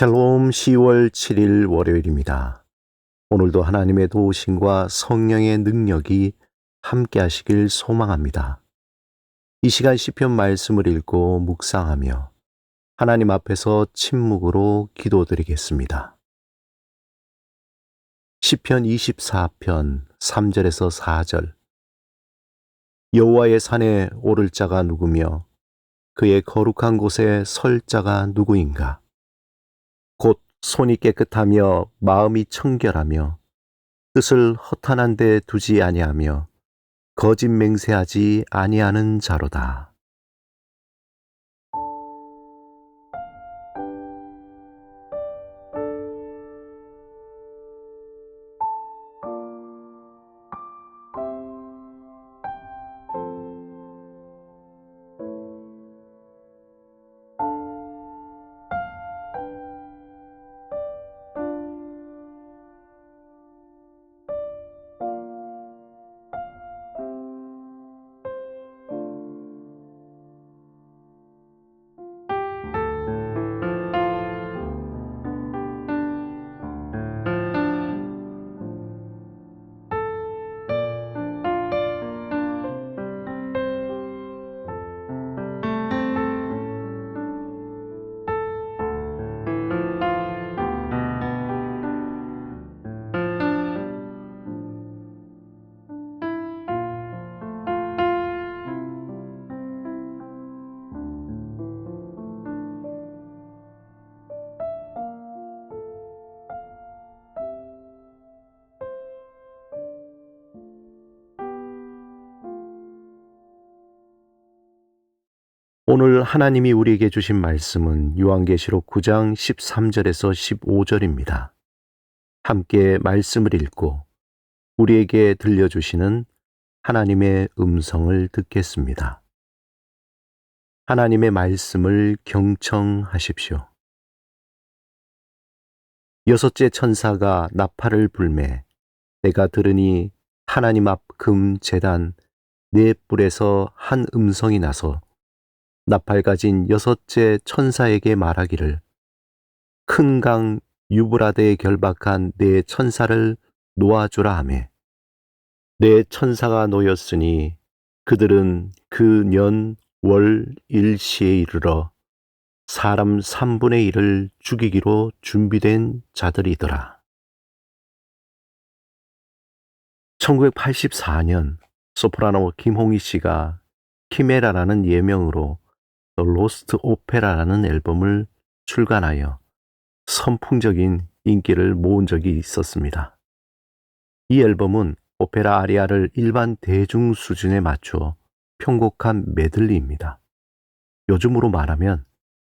샬롬 10월 7일 월요일입니다. 오늘도 하나님의 도우심과 성령의 능력이 함께 하시길 소망합니다. 이 시간 시편 말씀을 읽고 묵상하며 하나님 앞에서 침묵으로 기도드리겠습니다. 시편 24편 3절에서 4절. 여호와의 산에 오를 자가 누구며 그의 거룩한 곳에 설 자가 누구인가? 곧 손이 깨끗하며 마음이 청결하며 뜻을 허탄한 데 두지 아니하며 거짓 맹세하지 아니하는 자로다. 오늘 하나님이 우리에게 주신 말씀은 요한계시록 9장 13절에서 15절입니다. 함께 말씀을 읽고 우리에게 들려주시는 하나님의 음성을 듣겠습니다. 하나님의 말씀을 경청하십시오. 여섯째 천사가 나팔을 불매 내가 들으니 하나님 앞 금 제단 네 뿔에서 한 음성이 나서 나팔 가진 여섯째 천사에게 말하기를 큰 강 유브라데에 결박한 네 천사를 놓아주라 하매 네 천사가 놓였으니 그들은 그 년 월 일시에 이르러 사람 3분의 1을 죽이기로 준비된 자들이더라. 1984년 소프라노 김홍희 씨가 키메라라는 예명으로 The Lost Opera라는 앨범을 출간하여 선풍적인 인기를 모은 적이 있었습니다. 이 앨범은 오페라 아리아를 일반 대중 수준에 맞춰 편곡한 메들리입니다. 요즘으로 말하면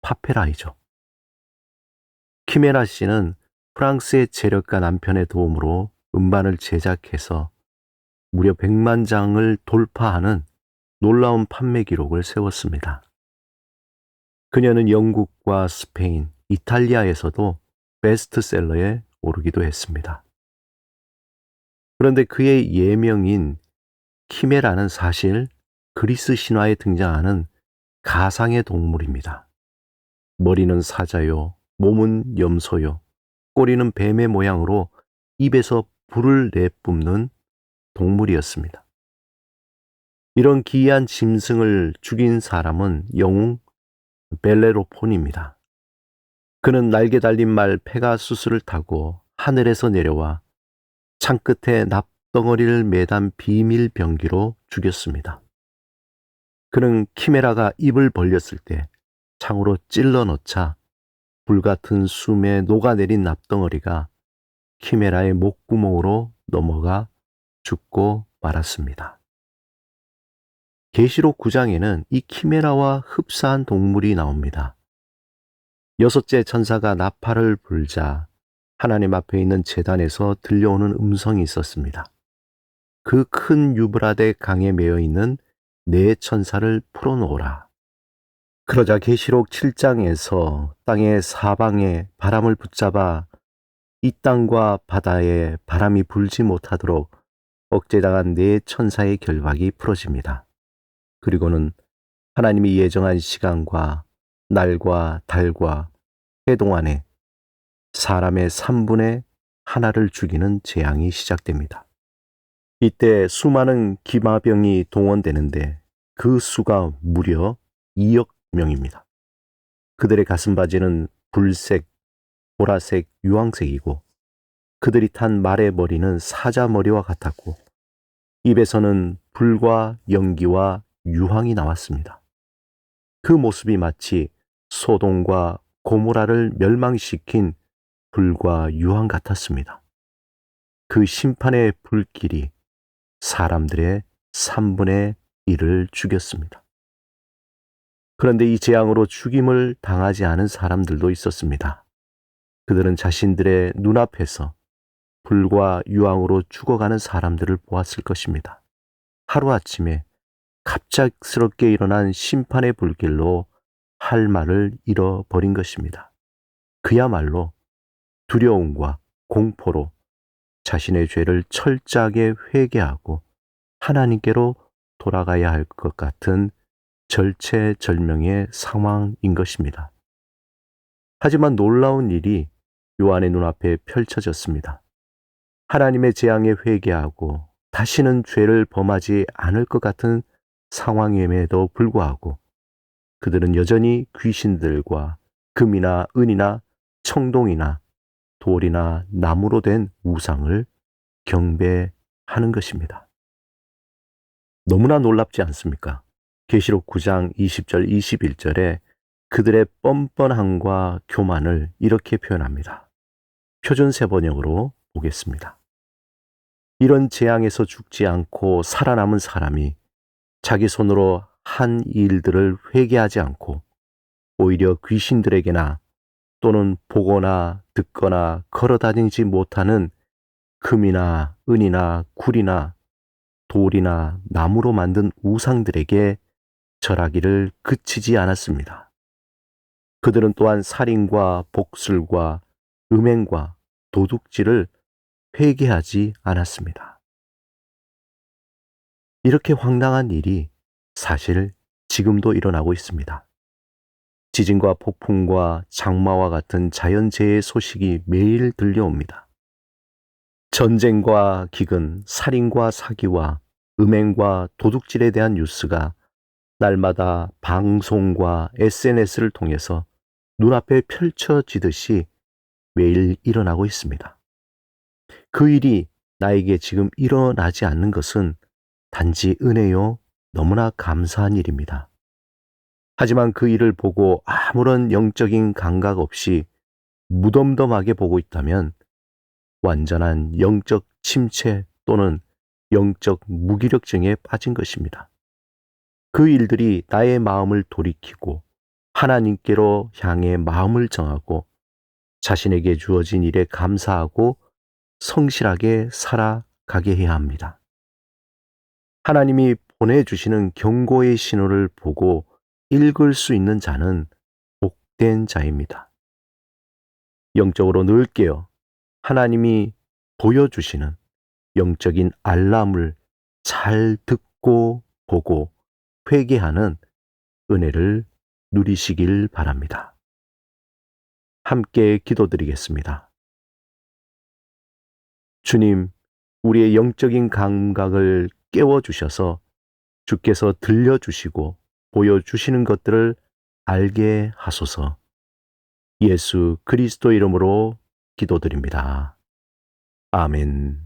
파페라이죠. 키메라 씨는 프랑스의 재력가 남편의 도움으로 음반을 제작해서 무려 100만 장을 돌파하는 놀라운 판매 기록을 세웠습니다. 그녀는 영국과 스페인, 이탈리아에서도 베스트셀러에 오르기도 했습니다. 그런데 그의 예명인 키메라는 사실 그리스 신화에 등장하는 가상의 동물입니다. 머리는 사자요, 몸은 염소요, 꼬리는 뱀의 모양으로 입에서 불을 내뿜는 동물이었습니다. 이런 기이한 짐승을 죽인 사람은 영웅 벨레로폰입니다. 그는 날개 달린 말 페가수스를 타고 하늘에서 내려와 창끝에 납덩어리를 매단 비밀 병기로 죽였습니다. 그는 키메라가 입을 벌렸을 때 창으로 찔러 넣자 불같은 숨에 녹아내린 납덩어리가 키메라의 목구멍으로 넘어가 죽고 말았습니다. 계시록 9장에는 이 키메라와 흡사한 동물이 나옵니다. 여섯째 천사가 나팔을 불자 하나님 앞에 있는 제단에서 들려오는 음성이 있었습니다. 그 큰 유브라데 강에 매여 있는 네 천사를 풀어놓으라. 그러자 계시록 7장에서 땅의 사방에 바람을 붙잡아 이 땅과 바다에 바람이 불지 못하도록 억제당한 네 천사의 결박이 풀어집니다. 그리고는 하나님이 예정한 시간과 날과 달과 해 동안에 사람의 3분의 하나를 죽이는 재앙이 시작됩니다. 이때 수많은 기마병이 동원되는데 그 수가 무려 2억 명입니다. 그들의 가슴바지는 불색, 보라색, 유황색이고 그들이 탄 말의 머리는 사자머리와 같았고 입에서는 불과 연기와 유황이 나왔습니다. 그 모습이 마치 소돔과 고모라를 멸망시킨 불과 유황 같았습니다. 그 심판의 불길이 사람들의 3분의 1을 죽였습니다. 그런데 이 재앙으로 죽임을 당하지 않은 사람들도 있었습니다. 그들은 자신들의 눈앞에서 불과 유황으로 죽어가는 사람들을 보았을 것입니다. 하루아침에 갑작스럽게 일어난 심판의 불길로 할 말을 잃어버린 것입니다. 그야말로 두려움과 공포로 자신의 죄를 철저하게 회개하고 하나님께로 돌아가야 할 것 같은 절체절명의 상황인 것입니다. 하지만 놀라운 일이 요한의 눈앞에 펼쳐졌습니다. 하나님의 재앙에 회개하고 다시는 죄를 범하지 않을 것 같은 상황임에도 불구하고 그들은 여전히 귀신들과 금이나 은이나 청동이나 돌이나 나무로 된 우상을 경배하는 것입니다. 너무나 놀랍지 않습니까? 계시록 9장 20절 21절에 그들의 뻔뻔함과 교만을 이렇게 표현합니다. 표준세 번역으로 보겠습니다. 이런 재앙에서 죽지 않고 살아남은 사람이 자기 손으로 한 일들을 회개하지 않고 오히려 귀신들에게나 또는 보거나 듣거나 걸어다니지 못하는 금이나 은이나 굴이나 돌이나 나무로 만든 우상들에게 절하기를 그치지 않았습니다. 그들은 또한 살인과 복술과 음행과 도둑질을 회개하지 않았습니다. 이렇게 황당한 일이 사실 지금도 일어나고 있습니다. 지진과 폭풍과 장마와 같은 자연재해 소식이 매일 들려옵니다. 전쟁과 기근, 살인과 사기와 음행과 도둑질에 대한 뉴스가 날마다 방송과 SNS를 통해서 눈앞에 펼쳐지듯이 매일 일어나고 있습니다. 그 일이 나에게 지금 일어나지 않는 것은 단지 은혜요, 너무나 감사한 일입니다. 하지만 그 일을 보고 아무런 영적인 감각 없이 무덤덤하게 보고 있다면 완전한 영적 침체 또는 영적 무기력증에 빠진 것입니다. 그 일들이 나의 마음을 돌이키고 하나님께로 향해 마음을 정하고 자신에게 주어진 일에 감사하고 성실하게 살아가게 해야 합니다. 하나님이 보내주시는 경고의 신호를 보고 읽을 수 있는 자는 복된 자입니다. 영적으로 늘 깨어 하나님이 보여주시는 영적인 알람을 잘 듣고 보고 회개하는 은혜를 누리시길 바랍니다. 함께 기도드리겠습니다. 주님, 우리의 영적인 감각을 깨워주셔서 주께서 들려주시고 보여주시는 것들을 알게 하소서. 예수 그리스도 이름으로 기도드립니다. 아멘.